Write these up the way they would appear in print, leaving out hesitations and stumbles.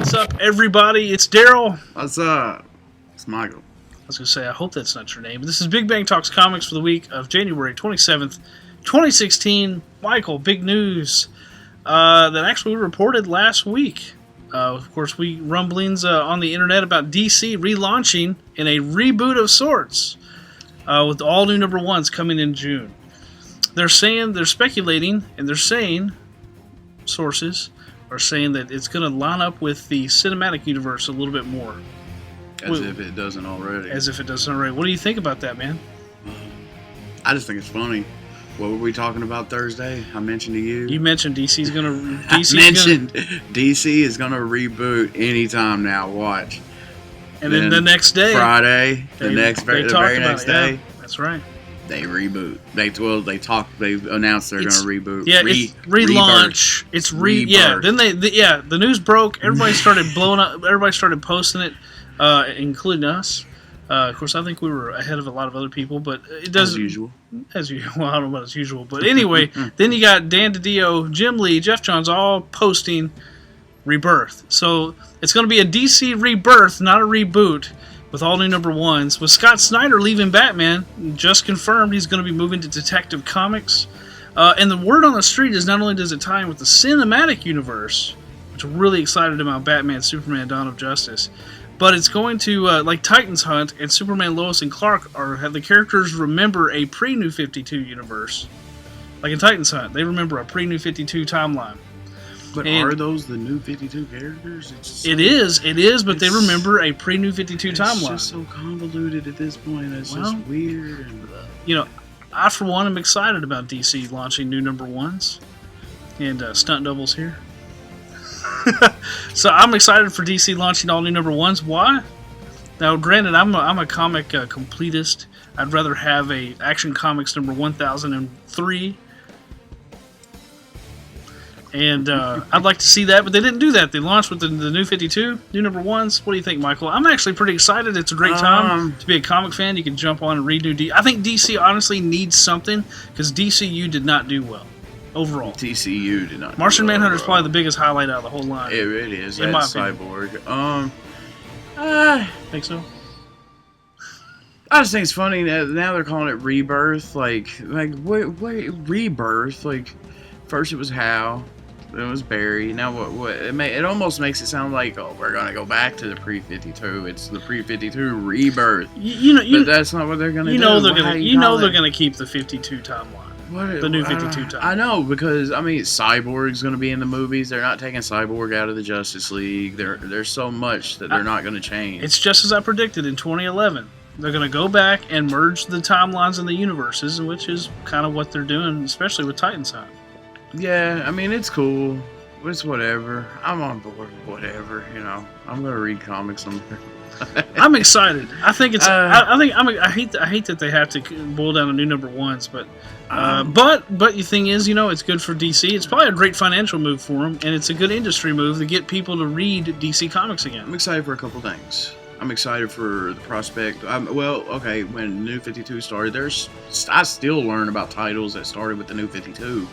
What's up, everybody? It's Daryl. What's up? It's Michael. I was going to say, I hope that's not your name. This is Big Bang Talks Comics for the week of January 27th, 2016. Michael, big news that actually we reported last week. Of course, we rumblings on the internet about DC relaunching in a reboot of sorts with all new number ones coming in June. They're speculating, and they're saying, sources are saying that it's going to line up with the cinematic universe a little bit more. As if it doesn't already. What do you think about that, man? I just think it's funny. What were we talking about Thursday? I mentioned to you. You mentioned DC's going to... DC is going to reboot anytime now. Watch. And then the next day... Very next day. Yeah, that's right. They reboot. They announced they're going to reboot. Yeah, it's relaunch. It's Rebirth. Yeah. Then the news broke. Everybody started blowing up. Everybody started posting it, including us. Of course, I think we were ahead of a lot of other people, but it doesn't. As usual. Well, I don't know about as usual, but anyway. Then you got Dan DiDio, Jim Lee, Jeff Johns all posting Rebirth. So it's going to be a DC Rebirth, not a reboot. With all new number ones. With Scott Snyder leaving Batman, just confirmed he's going to be moving to Detective Comics. And the word on the street is not only does it tie in with the cinematic universe, which I'm really excited about Batman, Superman, Dawn of Justice, but it's going to, like Titans Hunt and Superman, Lois and Clark, have the characters remember a pre-New 52 universe. Like in Titans Hunt, they remember a pre-New 52 timeline. But are those the New 52 characters? It is, but they remember a pre-New 52 timeline. It's just so convoluted at this point. It's just weird. And, I, for one, am excited about DC launching new number ones. And stunt doubles here. So I'm excited for DC launching all new number ones. Why? Now, granted, I'm a comic completist. I'd rather have a Action Comics number 1003. And I'd like to see that, but they didn't do that. They launched with the new 52, new number ones. What do you think, Michael? I'm actually pretty excited. It's a great time to be a comic fan. You can jump on and read new DC. I think DC honestly needs something because DCU did not do well overall. DCU did not. Martian Manhunter is probably the biggest highlight out of the whole line. It really is. In my Cyborg. Think so? I just think it's funny that now they're calling it Rebirth. Wait, Rebirth? Like, first it was Hal. It was Barry. Now what? It almost makes it sound like we're gonna go back to the pre-52. It's the pre-52 Rebirth. But that's not what they're gonna do. They're gonna keep the 52 timeline. The new 52 timeline. I know because Cyborg's gonna be in the movies. They're not taking Cyborg out of the Justice League. There's so much that they're not gonna change. It's just as I predicted in 2011. They're going to go back and merge the timelines and the universes, which is kind of what they're doing, especially with Titans Hunt. Yeah, it's cool. It's whatever. I'm on board with whatever, I'm going to read comics somewhere. I'm excited. I think it's. I hate that they have to boil down to new number ones, but the thing is, it's good for DC. It's probably a great financial move for them, and it's a good industry move to get people to read DC Comics again. I'm excited for a couple things. I'm excited for the prospect. When New 52 started, I still learn about titles that started with the New 52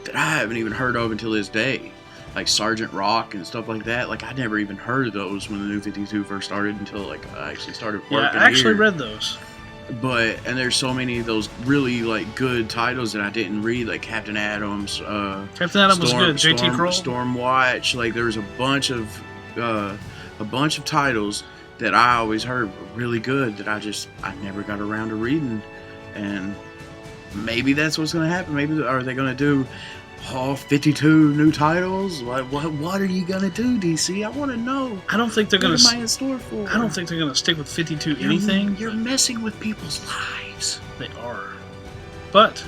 that I haven't even heard of until this day. Like Sergeant Rock and stuff like that. Like, I never even heard of those when the New 52 first started until, I actually started working here. Yeah, I actually read those. And there's so many of those really, good titles that I didn't read, like Captain Adams. Captain Adams was good. J.T. Kroll. Stormwatch. There was a bunch of titles that I always heard were really good that I never got around to reading. And maybe that's what's going to happen. Maybe are they going to do all 52 new titles? What are you going to do, DC? I want to know. I don't think they're going to. What am I in store for? I don't think they're going to stick with 52 anything. You're messing with people's lives. They are. But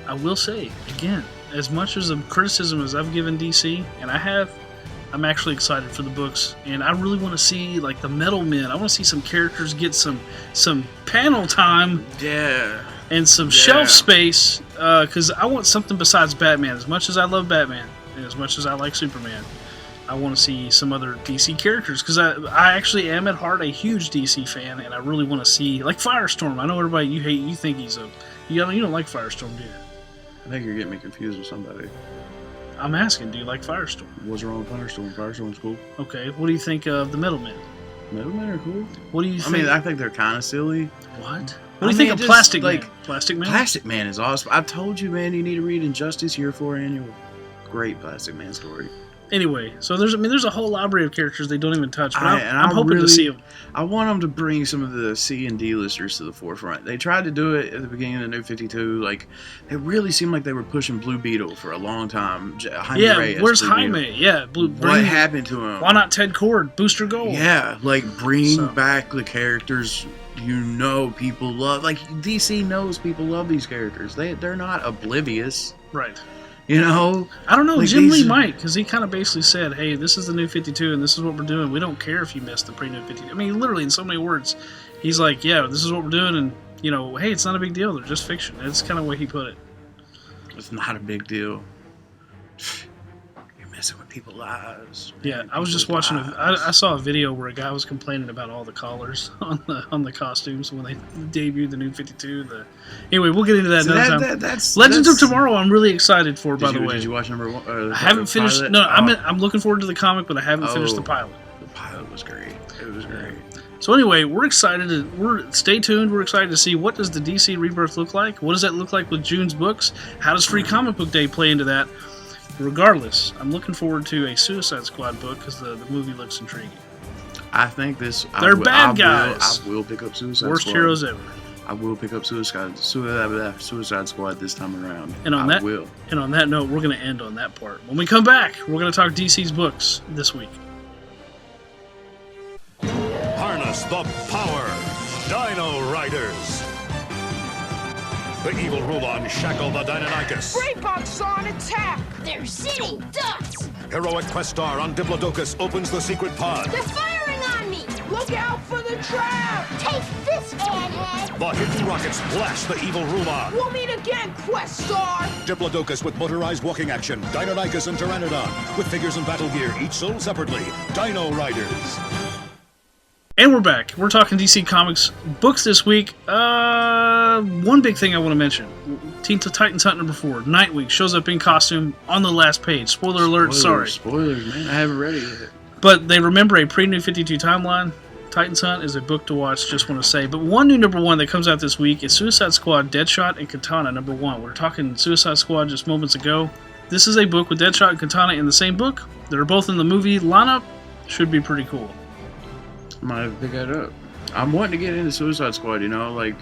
I will say, again, as much as the criticism as I've given DC, and I'm actually excited for the books, and I really want to see the Metal Men. I want to see some characters get some panel time, and some shelf space, because I want something besides Batman. As much as I love Batman, and as much as I like Superman, I want to see some other DC characters, because I actually am at heart a huge DC fan, and I really want to see Firestorm. I know everybody you think he's you don't like Firestorm, do you? I think you're getting me confused with somebody. I'm asking, do you like Firestorm? What's wrong with Firestorm? Firestorm's cool. Okay, what do you think of the Middlemen? Middlemen are cool. What do you think? I mean, I think they're kind of silly. What? What do you think of Plastic Man? Plastic Man? Plastic Man is awesome. I told you, man, you need to read Injustice Year 4 Annual. Great Plastic Man story. Anyway, so there's a whole library of characters they don't even touch, but I'm hoping to see them. I want them to bring some of the C and D listers to the forefront. They tried to do it at the beginning of the New 52. Like, it really seemed like they were pushing Blue Beetle for a long time. Where's Jaime? Yeah, what happened to him? Why not Ted Kord, Booster Gold? Yeah, like bring back the characters people love. Like, DC knows people love these characters. They're not oblivious. Right. You know? I don't know. Like Jim Lee might, because he kind of basically said, hey, this is the New 52, and this is what we're doing. We don't care if you missed the pre-New 52. I mean, literally, in so many words, he's like, yeah, this is what we're doing, and, hey, it's not a big deal. They're just fiction. That's kind of the way he put it. It's not a big deal. Messing with people's lives. Yeah, I was just watching. I saw a video where a guy was complaining about all the collars on the costumes when they debuted the New 52. Anyway, we'll get into that another time. Legends of Tomorrow, I'm really excited for. By the way, did you watch number 1? I haven't finished. Pilot? No, I'm looking forward to the comic, but I haven't finished the pilot. The pilot was great. It was great. So anyway, we're excited. Stay tuned. We're excited to see what does the DC Rebirth look like. What does that look like with June's books? How does Free Comic Book Day play into that? Regardless, I'm looking forward to a Suicide Squad book because the movie looks intriguing. I think they're bad guys. I will pick up Suicide Squad. Worst heroes ever. I will pick up Suicide Squad this time around. And on that note, we're going to end on that part. When we come back, we're going to talk DC's books this week. Harness the power, Dino Riders. The evil Rulon shackle the Deinonychus. Brainbox on attack! They're sitting ducks! Heroic Questar on Diplodocus opens the secret pod. They're firing on me! Look out for the trap! Take this, airhead! The hidden rockets blast the evil Rulon. We'll meet again, Questar! Diplodocus with motorized walking action. Deinonychus and Pteranodon with figures and battle gear, each sold separately. Dino Riders. And we're back. We're talking DC Comics books this week. One big thing I want to mention. Teen Titans Hunt number 4. Nightwing shows up in costume on the last page. Spoiler alert, sorry. Spoilers, man. I haven't read it yet. But they remember a pre-New 52 timeline. Titans Hunt is a book to watch, just want to say. But one new number 1 that comes out this week is Suicide Squad, Deadshot, and Katana number 1. We were talking Suicide Squad just moments ago. This is a book with Deadshot and Katana in the same book. They're both in the movie lineup. Should be pretty cool. Might have to pick that up. I'm wanting to get into Suicide Squad, like,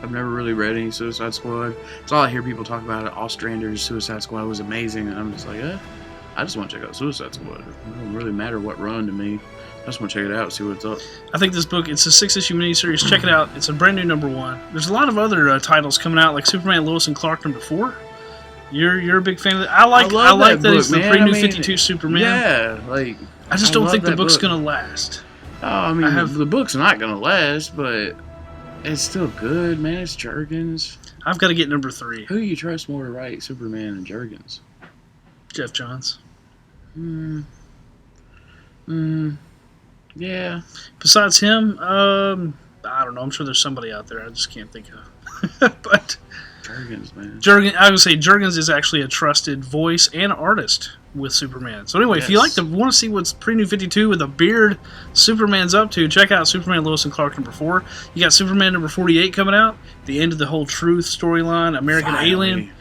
I've never really read any Suicide Squad. It's all I hear people talk about it. Ostrander's Suicide Squad was amazing, and I'm just like, I just want to check out Suicide Squad. It doesn't really matter what run to me. I just want to check it out and see what's up. I think this book, it's a 6-issue miniseries. Check it out. It's a brand new number 1. There's a lot of other titles coming out, like Superman, Lois, and Clark number 4. You're a big fan of that. I like that it's the pre-New 52 Superman. Yeah, like, I just don't think the book's going to last. Oh, I mean, the book's not going to last, but it's still good, man. It's Jurgens. I've got to get number 3. Who do you trust more to write Superman and Jurgens? Jeff Johns. Yeah. Besides him, I don't know. I'm sure there's somebody out there I just can't think of. But Jurgens, man. I would say Jurgens is actually a trusted voice and artist with Superman. So anyway, if you want to see what's pre-New 52 with a beard Superman's up to, check out Superman, Lois, and Clark number 4. You got Superman number 48 coming out. The end of the whole Truth storyline. American Alien.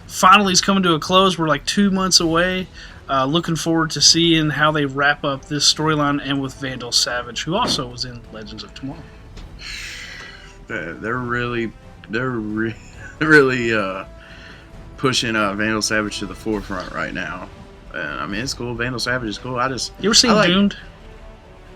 Finally is coming to a close. We're like 2 months away. Looking forward to seeing how they wrap up this storyline, and with Vandal Savage, who also was in Legends of Tomorrow. They're really pushing Vandal Savage to the forefront right now. I mean, it's cool. Vandal Savage is cool. You ever seen Doomed?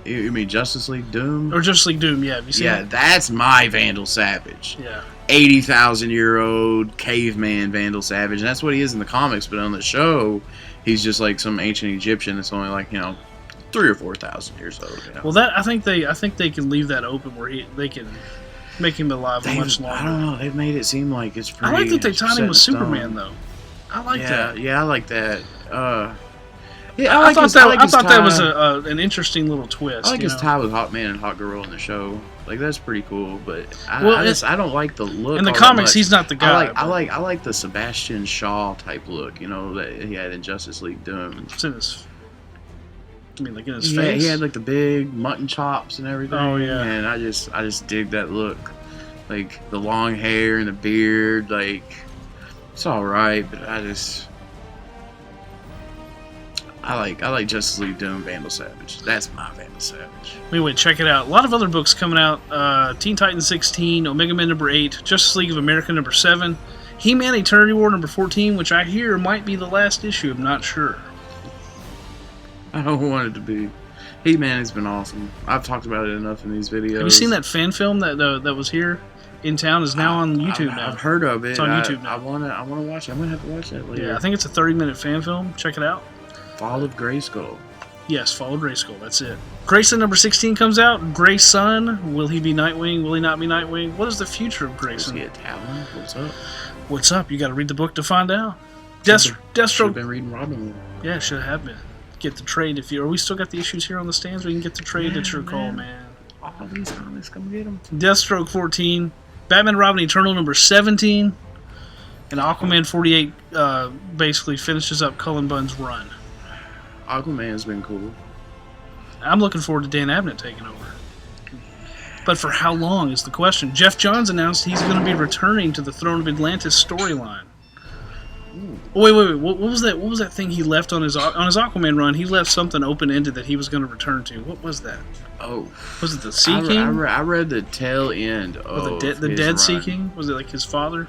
You mean Justice League Doom? Or Justice League Doom, yeah. Have you seen it? That's my Vandal Savage. Yeah. 80,000-year-old caveman Vandal Savage. And that's what he is in the comics, but on the show, he's just like some ancient Egyptian that's only like, 3,000 or 4,000 years old. Well, I think they can leave that open where they can make him alive much longer. I don't know. They've made it seem like it's pretty. I like that they tied him with Superman, though. I like that. Yeah, I like that. Yeah, I thought that was an interesting little twist. I like his tie with Hawkman and Hawkgirl in the show. Like that's pretty cool, but I don't like the look. In the comics, he's not the guy. I like the Sebastian Shaw type look, that he had in Justice League Doom. It's in his. I mean, like in his Yeah, face. he had like the big mutton chops and everything. Oh yeah, and I just dig that look, like the long hair and the beard. Like it's all right, but I like Justice League Doom Vandal Savage. That's my Vandal Savage. Anyway, check it out. A lot of other books coming out. Teen Titans 16, Omega Men number 8, Justice League of America number 7, He-Man Eternity War number 14, which I hear might be the last issue. I'm not sure. I don't want it to be. He-Man has been awesome. I've talked about it enough in these videos. Have you seen that fan film that was here in town? Is now on YouTube now. I've heard of it. It's on YouTube now. I wanna watch it. I'm gonna have to watch that later. Yeah, I think it's a 30-minute fan film. Check it out. Fall of Grayskull. Yes, Fall of Grayskull. That's it. Grayson number 16 comes out. Grayson. Will he be Nightwing? Will he not be Nightwing? What is the future of Grayson? Is he a Talon? What's up? What's up? You got to read the book to find out. Deathstroke. Should have been reading Robin. Yeah, should have been. Get the trade if you. Are we still got the issues here on the stands? We can get the trade. It's your call, man. All these comics, come get them. Deathstroke 14, Batman Robin Eternal number 17, and Aquaman 48 basically finishes up Cullen Bunn's run. Aquaman's been cool. I'm looking forward to Dan Abnett taking over. But for how long is the question. Jeff Johns announced he's going to be returning to the Throne of Atlantis storyline. Wait. What was that? What was that thing he left on his Aquaman run? He left something open ended that he was going to return to. What was that? Oh, was it the Sea King? I read the tail end of the Dead Sea King. Was it like his father?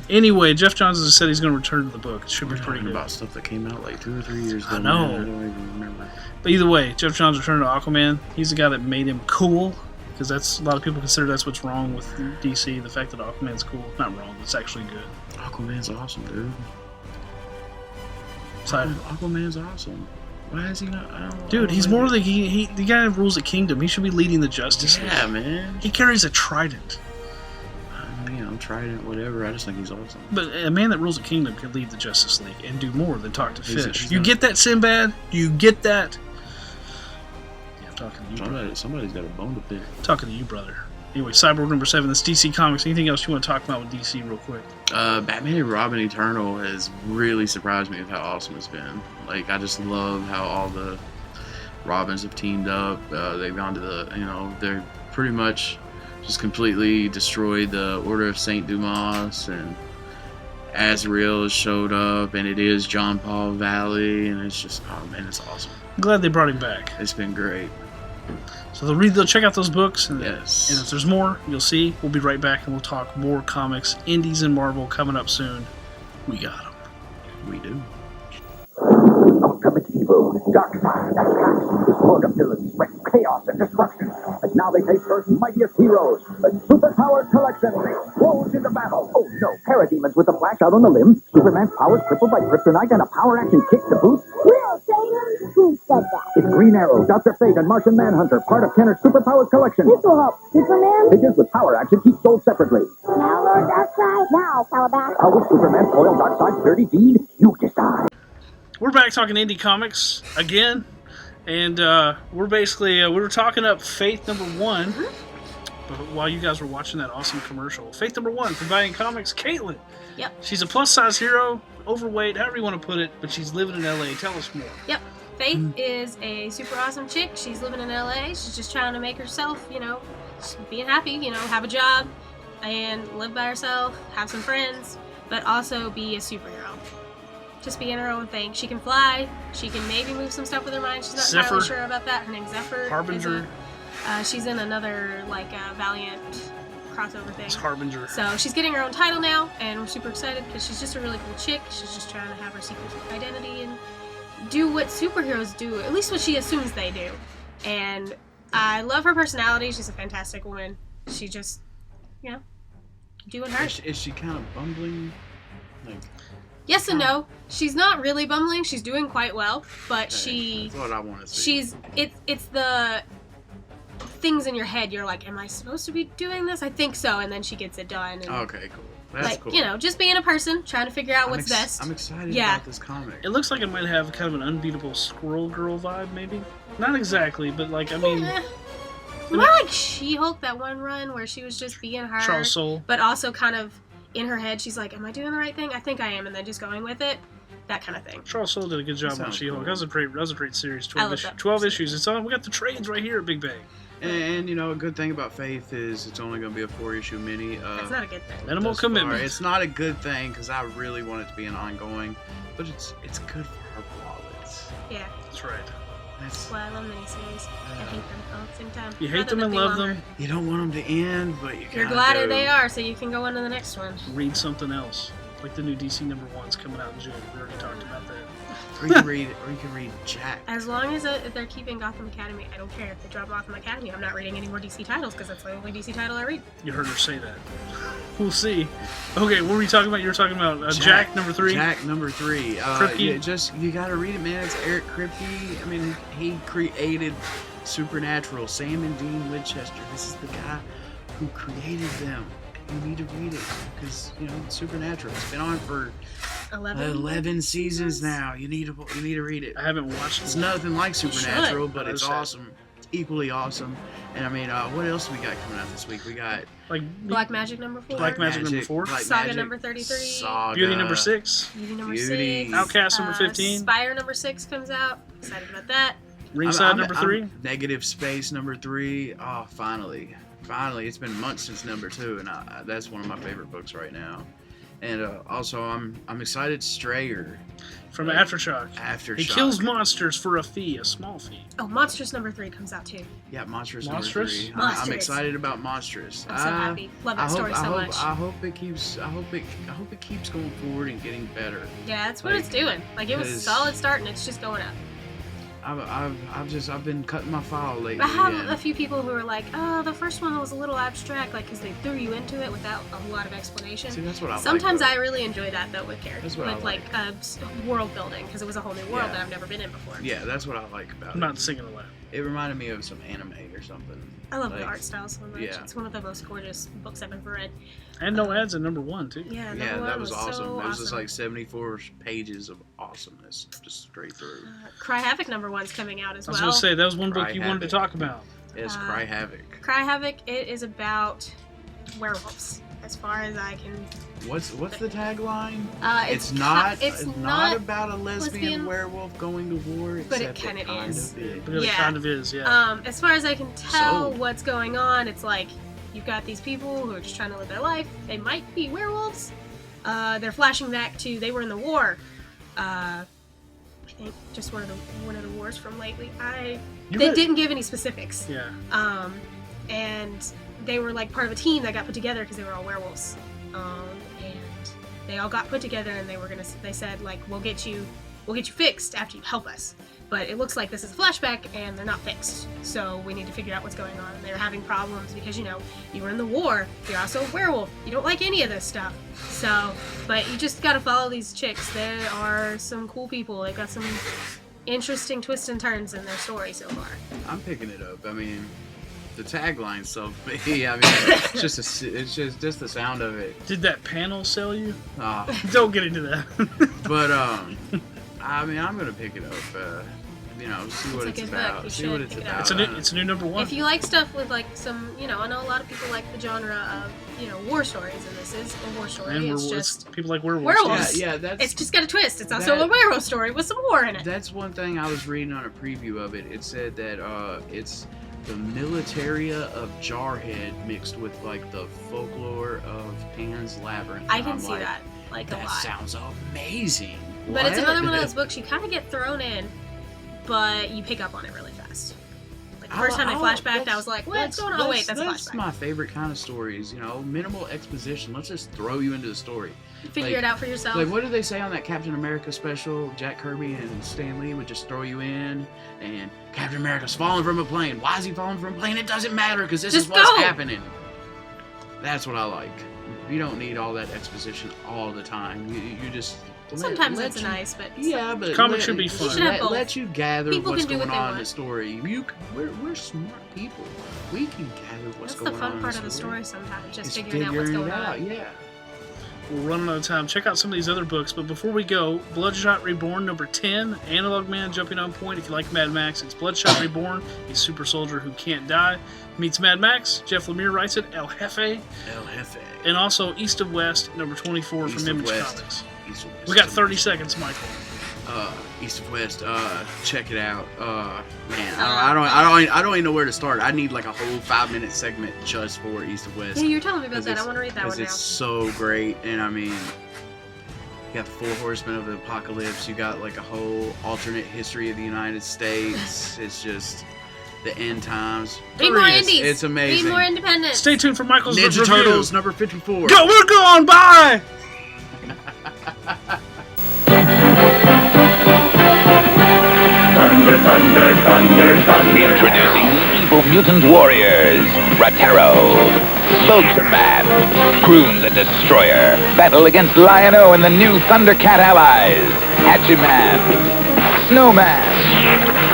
Anyway, Jeff Johns has said he's going to return to the book. It should be pretty good. About stuff that came out like 2 or 3 years ago. I know. Man, I don't even remember. But either way, Jeff Johns returned to Aquaman. He's the guy that made him cool, because that's a lot of people consider that's what's wrong with DC. The fact that Aquaman's cool, not wrong. It's actually good. Aquaman's awesome, dude. So, Aquaman's awesome. Why is he not? Dude, he's more the guy that rules the kingdom. He should be leading the Justice League. Yeah, man. He carries a trident. Trident, whatever. I just think he's awesome. But a man that rules a kingdom can lead the Justice League and do more than talk to fish. You get that, Sinbad? You get that? Yeah, I'm talking to you, brother. Somebody's got a bone to pick. Talking to you, brother. Anyway, Cyborg number 7, that's DC Comics. Anything else you want to talk about with DC real quick? Batman and Robin Eternal has really surprised me with how awesome it's been. Like, I just love how all the Robins have teamed up. They've gone to they're pretty much just completely destroyed the Order of St. Dumas, and Azrael has showed up, and it is John Paul Valley, and it's just, oh man, it's awesome. I'm glad they brought him back. It's been great. So they'll check out those books, and, yes. And if there's more, you'll see. We'll be right back, and we'll talk more comics, indies, and Marvel coming up soon. We got them. We do. Ultimate evil, dark side, attacks, this world of villains spread chaos and destruction. And now they face Earth's mightiest heroes, the Superpowered Collection, throws into battle. Oh no, parademons with a flash out on the limb, Superman's powers crippled by kryptonite, and a power action kick to boot. Real Satan? Who said that? It's Green Arrow, Dr. Fate, and Martian Manhunter, part of Kenner's Superpowered Collection. This will help Superman? Figures with power action keep sold separately. Now, Lord Darkseid. Now, Calabash. How will Superman foil Darkseid's dirty deed? You decide. We're back talking indie comics again, and we're basically we were talking up Faith number 1, but while you guys were watching that awesome commercial. Faith number 1 from Valiant Comics, Caitlin. Yep. She's a plus-size hero, overweight, however you want to put it, but she's living in LA. Tell us more. Yep. Faith is a super awesome chick. She's living in LA. She's just trying to make herself, just being happy, have a job and live by herself, have some friends, but also be a superhero. Just be in her own thing. She can fly. She can maybe move some stuff with her mind. She's not entirely sure about that. Her name's Zephyr. Harbinger. She's in another Valiant crossover thing. It's Harbinger. So she's getting her own title now, and we're super excited because she's just a really cool chick. She's just trying to have her secret identity and do what superheroes do, at least what she assumes they do. And I love her personality. She's a fantastic woman. She just, doing her. Is she kind of bumbling? Yes and no. She's not really bumbling. She's doing quite well, but That's what I want to see. It's the things in your head. You're like, am I supposed to be doing this? I think so, and then she gets it done. And okay, cool. That's like, cool. you know, just being a person, trying to figure out what's best. I'm excited Yeah. about this comic. It looks like it might have kind of an unbeatable Squirrel Girl vibe, maybe. Not exactly, but like, I mean, More like She-Hulk, that one run where she was just being her. Charles Soule. But also kind of in her head, she's like, am I doing the right thing? I think I am. And then just going with it. That kind of thing. Charles Soule did a good job on Sounds She-Hulk. cool. That was a great series. I love that 12 issues. It's on. We got the trades right here at Big Bang. And you know, a good thing about Faith is it's only going to be a 4-issue mini. That's not a good thing. Minimal thus far. commitment. It's not a good thing because I really want it to be an ongoing, but it's good for our wallets. Yeah. That's right. That's Well, I love miniseries. I hate them all at the same time. You hate Rather them than and be love longer. them. you don't want them to end, but you You're kinda glad do. they are, so you can go on to the next one. Read something else. Like the new DC #1's coming out in June. We already talked about that. Or you can read Jack. As long as they're keeping Gotham Academy, I don't care if they drop Gotham Academy. I'm not reading any more DC titles because that's the only DC title I read. You heard her say that. We'll see. Okay, what were you talking about? You were talking about Jack #3. Jack #3. Kripke. You gotta read it, man. It's Eric Kripke. I mean, he created Supernatural. Sam and Dean Winchester. This is the guy who created them. You need to read it because you know Supernatural. It's been on for 11 seasons now. You need to read it. I haven't watched It's it. nothing like Supernatural, should. but it's awesome. It's equally awesome. And I mean, what else we got coming out this week? We got Like Black Magic #4. Black Magic #4. Black Saga Magic, #33. Saga, Beauty #6. Beauty number Beauty. 6. Outcast #15. Spire #6 comes out. Excited about that. Ringside #3. Negative Space #3. Oh, finally. It's been months since #2, and that's one of my favorite books right now. And also, I'm excited. Strayer From Aftershock. Aftershock. He kills monsters for a fee, a small fee. Oh, Monstress #3 comes out too. Yeah, Monstress Monstress? #3. I'm Monstress. excited about Monstress. I'm so happy. Love that story so much. I hope it keeks going forward and getting better. Yeah, that's what Like, it's doing. Like it was a 'cause- solid start and it's just going up. I've been cutting my file lately. I have and a few people who are like, oh, the first one was a little abstract, like because they threw you into it without a lot of explanation. See, that's what I Sometimes like. I really enjoy that though with characters, That's what I with like. world building because it was a whole new world Yeah. that I've never been in before. Yeah, that's what I like about I'm it. not singing aloud. It reminded me of some anime or something. I love the Like, art style so much. yeah. It's one of the most gorgeous books I've ever read. And no ads at #1 too. Yeah, Yeah, number that one was so awesome. It was just awesome. like 74 pages of awesomeness, just straight through. Cry Havoc #1's coming out as I was well. gonna say that was one book Cry you wanted to Havoc. talk about. It's Cry Havoc. Cry Havoc, it is about werewolves, as far as I can. What's the tagline? It's It's not not about a lesbian lesbian, werewolf going to war, but it except kinda is. But it Yeah. kind of is, yeah. As far as I can tell, Sold. what's going on, it's like you've got these people who are just trying to live their life. They might be werewolves. They're flashing back to they were in the war. I think just one of the wars from lately. They didn't give any specifics. Yeah. And they were like part of a team that got put together because they were all werewolves. And they all got put together and they said like we'll get you fixed after you help us. But it looks like this is a flashback and they're not fixed. So we need to figure out what's going on. They're having problems because, you know, you were in the war. You're also a werewolf. You don't like any of this stuff. So, but you just gotta follow these chicks. There are some cool people. They've got some interesting twists and turns in their story so far. I'm picking it up. I mean, the tagline stuff. I mean, it's just the sound of it. Did that panel sell you? Ah. Don't get into that. But I mean, I'm gonna pick it up. You know, see what It's a it's good book. about. You See should what it's pick it about. up. It's a new #1. If you like stuff with like some, you know, I know a lot of people like the genre of, you know, war stories, and this is a war story. And It's werewolves. just People like werewolves. werewolves. Yeah, that's It's just got a twist. It's also that- a werewolf story with some war in it. That's one thing I was reading on a preview of it. It said that it's the militaria of Jarhead mixed with like the folklore of Pan's Labyrinth. I And can I'm see like, that like a That lot. sounds amazing. But it's What? another one of those books you kind of get thrown in, but you pick up on it really fast. Like the first time I flashed back, I was like, "What's going on?" Oh wait, that's a That's flashback. my favorite kind of stories. You know, minimal exposition. Let's just throw you into the story. Figure it out for yourself. Like, what did they say on that Captain America special? Jack Kirby and Stan Lee would just throw you in, and Captain America's falling from a plane. Why is he falling from a plane? It doesn't matter, because this Just is what's go! happening. That's what I like. You don't need all that exposition all the time. You just... Sometimes let that's you- nice, but Yeah, but... Comics should be fun. You should have both. Let you gather People what's can do going what they on in want. the story. We're smart people. We can gather what's that's going the on fun in part of the story sometimes, just It's figuring out what's going it out, on. yeah. we're running out of time. Check out some of these other books. But before we go, Bloodshot Reborn number 10, Analog Man jumping on point. If you like Mad Max, it's Bloodshot Reborn, a super soldier who can't die. Meets Mad Max. Jeff Lemire writes it. El Jefe. And also East of West number 24 from Image Comics. We got 30 seconds, Michael. East of West, check it out. Man, I don't even know where to start. I need like a whole 5-minute segment just for East of West. Yeah, you were telling me about that. I want to read that one now. Because it's so great, and I mean, you got the 4 Horsemen of the Apocalypse. You got like a whole alternate history of the United States. It's just the end times. Read more indies. It's amazing. Read more independent. Stay tuned for Michael's Ninja review. Turtles number 54. Go, we're going. Bye. Introducing evil mutant warriors, Ratero, Spokesman, Croon the Destroyer, battle against Lion-O and the new Thundercat allies, Hatchiman, Snowman,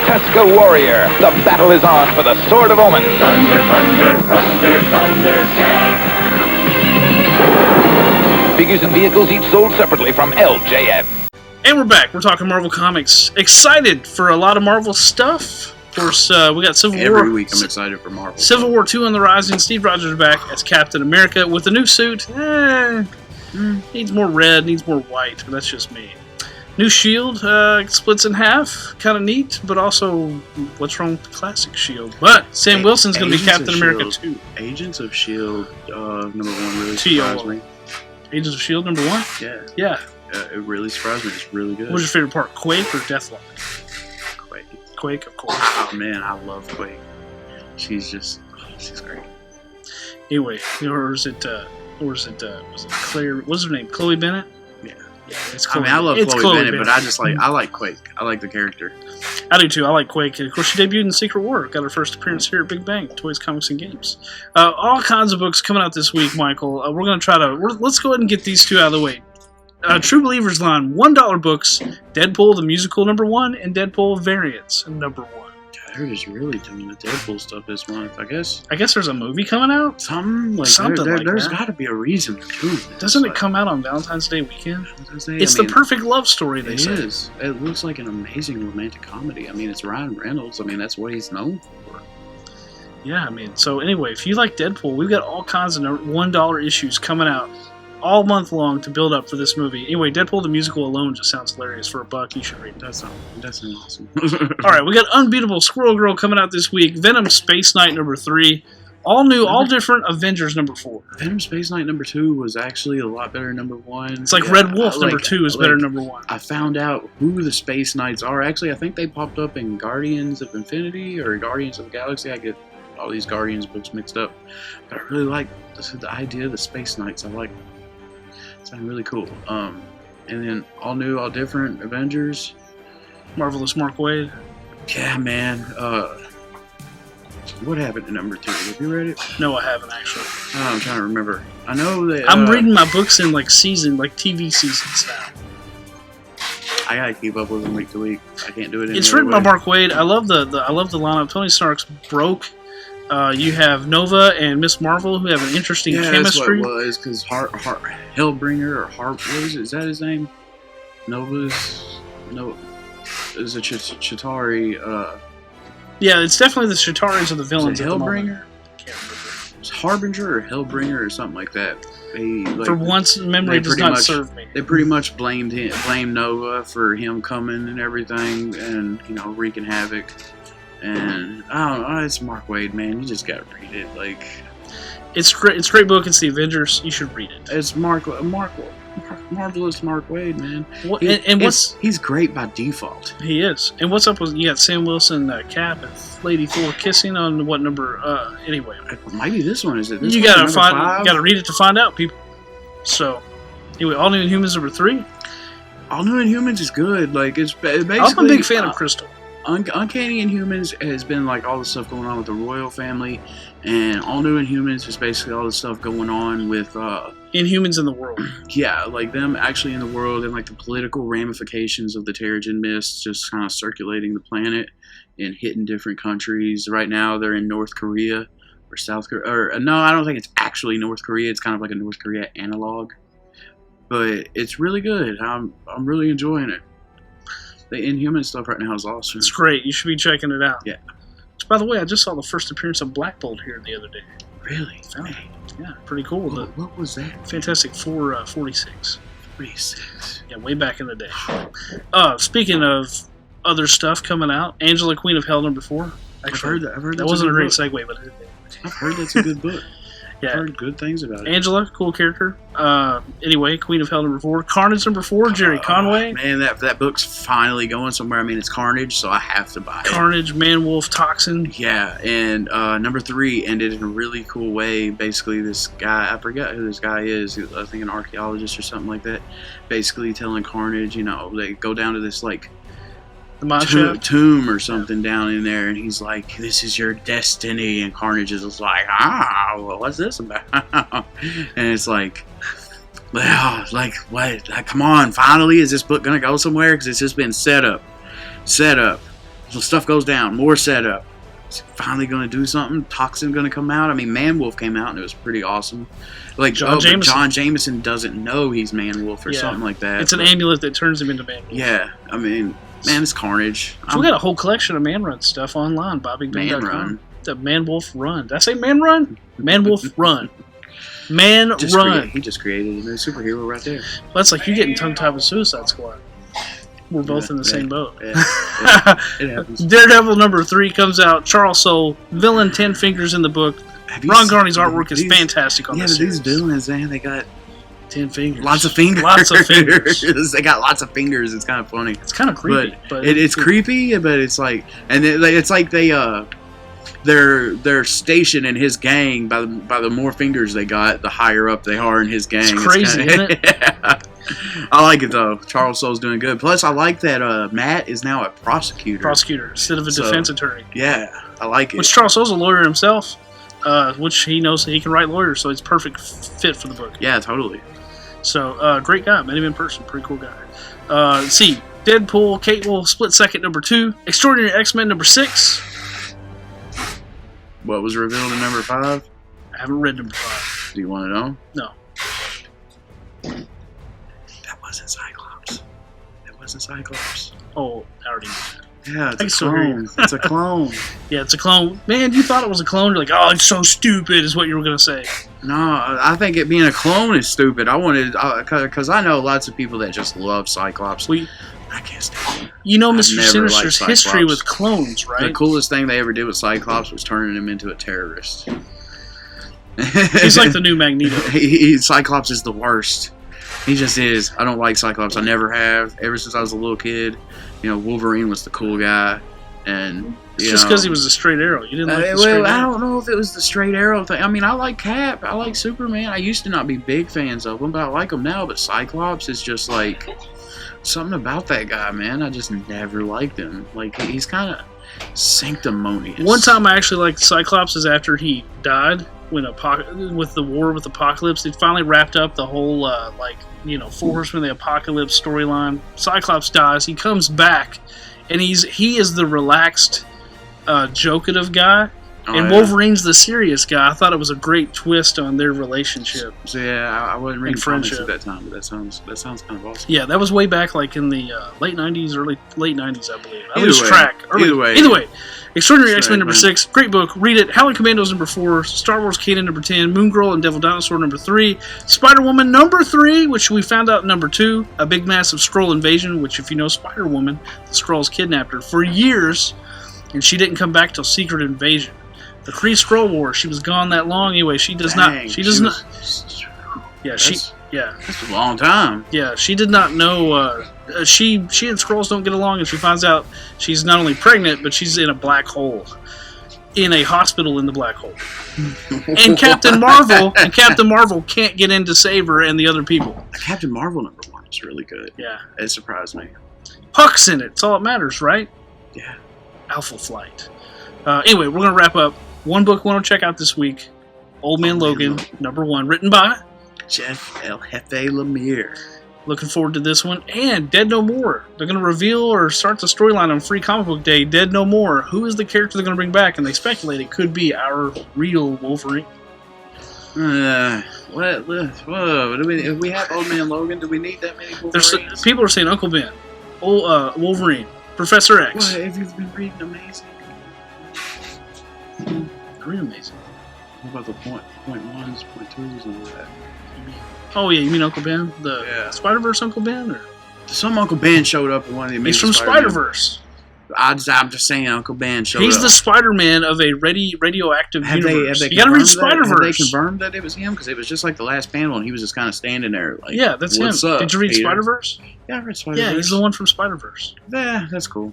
Tuska Warrior, the battle is on for the Sword of Omen. Figures and vehicles each sold separately from LJN. And we're back. We're talking Marvel Comics. Excited for a lot of Marvel stuff. Of course, we got Civil War. Every week I'm excited for Marvel. Civil War 2 on the Rising. Steve Rogers is back as Captain America with a new suit. Needs more red, needs more white, but that's just me. New Shield splits in half. Kind of neat, but also, what's wrong with the classic Shield? But Sam Wilson's going to be Captain America 2. Agents of Shield, number 1 really surprised me. Agents of Shield number 1? Yeah. It really surprised me. It's really good. What was your favorite part, Quake or Deathlock? Quake, of course. Oh man, I love Quake. She's great. Anyway, or is it was it Claire? What's her name? Chloe Bennett. Yeah, it's Chloe. I mean, I love Chloe Bennett, but I like Quake. I like the character. I do too. I like Quake. Of course, she debuted in Secret War. Got her first appearance here at Big Bang Toys, Comics, and Games. All kinds of books coming out this week, Michael. We're gonna try to. Let's go ahead and get these two out of the way. True Believers line, $1 books, Deadpool the Musical number 1, and Deadpool Variants number 1. They're just really doing the Deadpool stuff this month, I guess. I guess there's a movie coming out? Something like there's got to be a reason to do this. Doesn't it come out on Valentine's Day weekend? It's the perfect love story, they say. It is. It looks like an amazing romantic comedy. I mean, it's Ryan Reynolds. I mean, that's what he's known for. Yeah, I mean, so anyway, if you like Deadpool, we've got all kinds of $1 issues coming out all month long to build up for this movie. Anyway, Deadpool the Musical alone just sounds hilarious. For $1, you should read it. That's awesome. Alright, we got Unbeatable Squirrel Girl coming out this week. Venom Space Knight number 3. All new, all different Avengers number 4. Venom Space Knight number 2 was actually a lot better than number 1. It's like Red Wolf number 2 is better than number 1. I found out who the Space Knights are. Actually, I think they popped up in Guardians of Infinity or Guardians of the Galaxy. I get all these Guardians books mixed up. But I really like the idea of the Space Knights. I like sound really cool. And then all new, all different Avengers. Marvelous Mark Waid. Yeah, man. What happened to number 2? Have you read it? No, I haven't actually. I'm trying to remember. I know that I'm reading my books in like TV seasons now. I gotta keep up with them week to week. I can't do it. It's written by Mark Waid. I love the lineup. Tony Stark's broke. You have Nova and Miss Marvel, who have an interesting chemistry. That's what it was, because Hellbringer or Harp, what is it? Is that his name? Nova's is a Chitauri. Yeah, it's definitely the Chitauris of the villains. Is it Hellbringer? It's Harbinger or Hellbringer or something like that. For once, memory does not serve me. They pretty much blamed Nova for him coming and everything, and wreaking havoc. And I don't know, it's Mark Waid, man. You just gotta read it. Like, it's great. It's a great book. It's the Avengers. You should read it. It's marvelous Mark Waid, man. He's great by default. He is. And what's up with you got Sam Wilson, Cap, and Lady Thor kissing on what number? Anyway, maybe this one is it. You gotta read it to find out, people. So, anyway, All New Inhumans number 3. All New Inhumans is good. Like, it's basically. I'm a big fan of Crystal. Uncanny Inhumans has been like all the stuff going on with the royal family, and All New Inhumans is basically all the stuff going on with Inhumans in the world. Yeah, like them actually in the world, and like the political ramifications of the Terrigen Mist just kind of circulating the planet and hitting different countries. Right now they're in North Korea or South Korea, or no, I don't think it's actually North Korea. It's kind of like a North Korea analog. but it's really good. I'm really enjoying it. The Inhuman stuff right now is awesome. It's great. You should be checking it out. Yeah. Which, by the way, I just saw the first appearance of Black Bolt here the other day. Really? Yeah, pretty cool. What was that? Fantastic Four 46. 46. Yeah, way back in the day. Speaking of other stuff coming out, Angela, Queen of Hell #4. Actually, I've heard that wasn't a great segue, but I've heard that's a good book. Yeah. I've heard good things about it. Angela, cool character. Anyway, Queen of Hell #4. Carnage #4, Jerry Conway. Man, that book's finally going somewhere. I mean, it's Carnage, so I have to buy it. Carnage, Man-Wolf, Toxin. Yeah, and #3 ended in a really cool way. Basically, this guy, I forget who this guy is, I think an archaeologist or something like that, basically telling Carnage, they go down to this, like, tomb or something down in there, and he's like, "This is your destiny," and Carnage is like, well, what's this about? And it's like, well, like, what? Like, come on, finally, is this book gonna go somewhere? Because it's just been set up. So stuff goes down, more setup. It's finally gonna do something. Toxin gonna come out. I mean, Man-Wolf came out and it was pretty awesome. Like, John Jameson doesn't know he's Man-Wolf or something like that. It's an amulet that turns him into Man-Wolf. Yeah, I mean, man, it's Carnage. So we got a whole collection of Man Run stuff online, BobbyBang.com. Man Run. The Man-Wolf Run. Did I say Man Run? Man-Wolf Run. Man Run. He just created a new superhero right there. Well, that's like you getting tongue-tied with Suicide Squad. We're both in the same boat. Yeah, it happens. Daredevil #3 comes out. Charles Soule, villain, 10 fingers in the book. Ron Garney's artwork is fantastic on this series. These villains, man, they got 10 fingers. Lots of fingers. Lots of fingers. They got lots of fingers. It's kind of funny. It's kind of creepy. But it's creepy, but it's like, and it's like they're stationed in his gang by the more fingers they got, the higher up they are in his gang. It's crazy, isn't it? Yeah. I like it though. Charles Soule's doing good. Plus, I like that Matt is now a prosecutor. Instead of a defense attorney. Yeah, I like it. Which Charles Soule's a lawyer himself, which he knows that he can write lawyers, so it's perfect fit for the book. Yeah, totally. So, great guy. Met him in person. Pretty cool guy. Let's see. Deadpool, Kate will split second #2. Extraordinary X-Men #6. What was revealed in #5? I haven't read #5. Do you want to know? No. That wasn't Cyclops. Oh, I already knew that. Yeah, it's a clone. It's a clone. Yeah, it's a clone. Man, you thought it was a clone. You're like, oh, it's so stupid is what you were going to say. No, I think it being a clone is stupid. Because I know lots of people that just love Cyclops. I can't stand it. You know Mr. Sinister's history with clones, right? The coolest thing they ever did with Cyclops was turning him into a terrorist. He's like the new Magneto. Cyclops is the worst. He just is. I don't like Cyclops. I never have. Ever since I was a little kid, Wolverine was the cool guy, and just because he was a straight arrow, you didn't like the straight arrow. I don't know if it was the straight arrow thing. I mean, I like Cap. I like Superman. I used to not be big fans of them, but I like them now. But Cyclops is just like something about that guy, man. I just never liked him. Like, he's kind of sanctimonious. One time I actually liked Cyclops is after he died. With the war with Apocalypse, they finally wrapped up the whole 4 Horsemen of the Apocalypse storyline. Cyclops dies, he comes back, and he is the relaxed, jokative guy, Wolverine's the serious guy. I thought it was a great twist on their relationship. So yeah, I wasn't reading comics at that time, but that sounds kind of awesome. Yeah, that was way back in the late 90s, late 90s, I believe. I lose track. Either way. Extraordinary X-Men #6, great book, read it. Howling Commandos #4, Star Wars Kanan #10, Moon Girl and Devil Dinosaur #3, Spider-Woman #3, which we found out #2, a big massive Skrull invasion, which if you know Spider-Woman, the Skrulls kidnapped her for years, and she didn't come back till Secret Invasion. The Kree Skrull War, she was gone that long anyway. She does not. Yeah, that's a long time. Yeah, she did not know. She and Skrulls don't get along, and she finds out she's not only pregnant, but she's in a black hole, in a hospital in the black hole. And Captain Marvel can't get in to save her and the other people. Captain Marvel #1 is really good. Yeah, it surprised me. Puck's in it. It's all that matters, right? Yeah. Alpha Flight. Anyway, we're gonna wrap up. One book we want to check out this week: Old Man Logan #1, written by Jeff El Jefe Lemire. Looking forward to this one. And Dead No More. They're going to reveal or start the storyline on Free Comic Book Day. Dead No More. Who is the character they're going to bring back? And they speculate it could be our real Wolverine. What? Do we? If we have Old Man Logan, do we need that many Wolverines? People are saying Uncle Ben, Wolverine, Professor X. What have you been reading? Amazing. Read Amazing. What about the point ones, point twos, and all that? Oh yeah, you mean Uncle Ben, the Spider-Verse Uncle Ben, or some Uncle Ben showed up in one of the Amazing. He's from Spider-Verse. I'm just saying, Uncle Ben showed up. He's the Spider-Man of a radioactive universe. Have they you gotta read Spider-Verse. Have they confirmed that it was him? Because it was just like the last panel, and he was just kind of standing there, like, yeah, that's him. What's up, Did you read Peter? Spider-Verse? Yeah, I read Spider-Verse. Yeah, he's the one from Spider-Verse. Yeah, that's cool.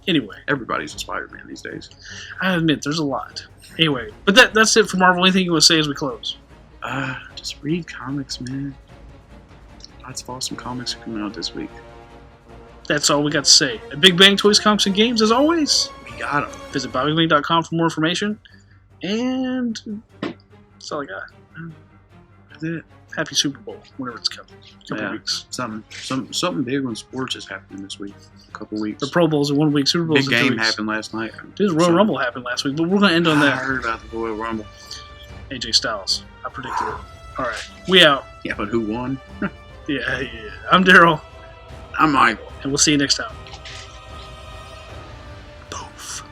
Anyway, everybody's a Spider-Man these days. I admit, there's a lot. Anyway, but that's it for Marvel. Anything you want to say as we close? Just read comics, man. Lots of awesome comics are coming out this week. That's all we got to say. At Big Bang Toys, Comics, and Games, as always, we got them. Visit BobbyBang.com for more information. And that's all I got. That's it. Happy Super Bowl, whenever it's coming. A couple weeks. Something big on sports is happening this week. A couple weeks. The Pro Bowl's in 1 week. Super Bowl's big in 2 game weeks. happened last night. Dude, the Royal Rumble happened last week, but we're going to end on that. I heard about the Royal Rumble. AJ Styles. I predicted it. All right. We out. Yeah, but who won? Yeah. I'm Daryl. I'm Michael. And we'll see you next time. Poof.